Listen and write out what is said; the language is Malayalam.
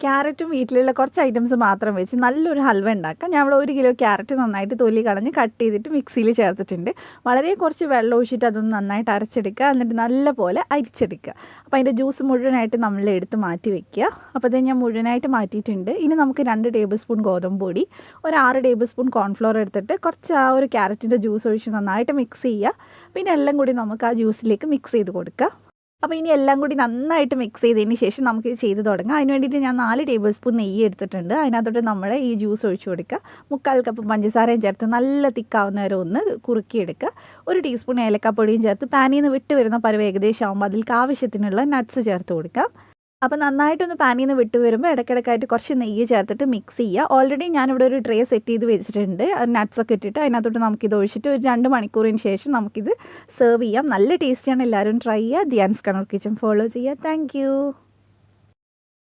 ക്യാരറ്റും വീട്ടിലുള്ള കുറച്ച് ഐറ്റംസ് മാത്രം വെച്ച് നല്ലൊരു ഹൽവ ഉണ്ടാക്കാം. ഞാൻ ഇവിടെ 1 കിലോ ക്യാരറ്റ് നന്നായിട്ട് തൊലി കളഞ്ഞ് കട്ട് ചെയ്തിട്ട് മിക്സിയിൽ ചേർത്തിട്ടുണ്ട്. വളരെ കുറച്ച് വെള്ളം ഒഴിച്ചിട്ട് അതൊന്ന് നന്നായിട്ട് അരച്ചെടുക്കുക. എന്നിട്ട് നല്ലപോലെ അരിച്ചെടുക്കുക. അപ്പോൾ അതിൻ്റെ ജ്യൂസ് മുഴുവനായിട്ട് നമ്മൾ എടുത്ത് മാറ്റി വെക്കുക. അപ്പോൾ ഇത് ഞാൻ മുഴുവനായിട്ട് മാറ്റിയിട്ടുണ്ട്. ഇനി നമുക്ക് 2 ടേബിൾ സ്പൂൺ ഗോതമ്പ് പൊടി, ഒരു 6 ടേബിൾ സ്പൂൺ കോൺഫ്ലോർ എടുത്തിട്ട് കുറച്ച് ആ ഒരു ക്യാരറ്റിൻ്റെ ജ്യൂസ് ഒഴിച്ച് നന്നായിട്ട് മിക്സ് ചെയ്യുക. പിന്നെ എല്ലാം കൂടി നമുക്ക് ആ ജ്യൂസിലേക്ക് മിക്സ് ചെയ്ത് കൊടുക്കുക. അപ്പോൾ ഇനി എല്ലാം കൂടി നന്നായിട്ട് മിക്സ് ചെയ്തതിന് ശേഷം നമുക്ക് ഇത് ചെയ്ത് തുടങ്ങാം. അതിന് വേണ്ടിയിട്ട് ഞാൻ 4 ടേബിൾ സ്പൂൺ നെയ്യ് എടുത്തിട്ടുണ്ട്. അതിനകത്തോട്ട് നമ്മൾ ഈ ജ്യൂസ് ഒഴിച്ച് കൊടുക്കുക. 3/4 കപ്പ് പഞ്ചസാരയും ചേർത്ത് നല്ല തിക്കാവുന്ന വരെ ഒന്ന് കുറുക്കിയെടുക്കുക. 1 ടീസ്പൂൺ ഏലക്കാപ്പൊടിയും ചേർത്ത് പാനിൽ നിന്ന് വിട്ട് വരുന്ന പരുവം ഏകദേശം ആകുമ്പോൾ അതിലേക്ക് ആവശ്യത്തിനുള്ള നട്ട്സ് ചേർത്ത് കൊടുക്കാം. അപ്പോൾ നന്നായിട്ടൊന്ന് പാനിൽ നിന്ന് വിട്ട് വരുമ്പോൾ ഇടയ്ക്കിടയ്ക്കായിട്ട് കുറച്ച് നെയ്യ് ചേർത്തിട്ട് മിക്സ് ചെയ്യുക. ഓൾറെഡി ഞാനിവിടെ ഒരു ട്രേ സെറ്റ് ചെയ്ത് വെച്ചിട്ടുണ്ട്. നട്ട്സൊക്കെ ഇട്ടിട്ട് അതിനകത്തോട്ട് നമുക്കിത് ഒഴിച്ചിട്ട് ഒരു 2 മണിക്കൂറിന് ശേഷം നമുക്കിത് സെർവ് ചെയ്യാം. നല്ല ടേസ്റ്റിയാണ്. എല്ലാവരും ട്രൈ ചെയ്യുക. ധ്യാൻസ് കണ്ണൂർ കിച്ചൻ ഫോളോ ചെയ്യുക. താങ്ക്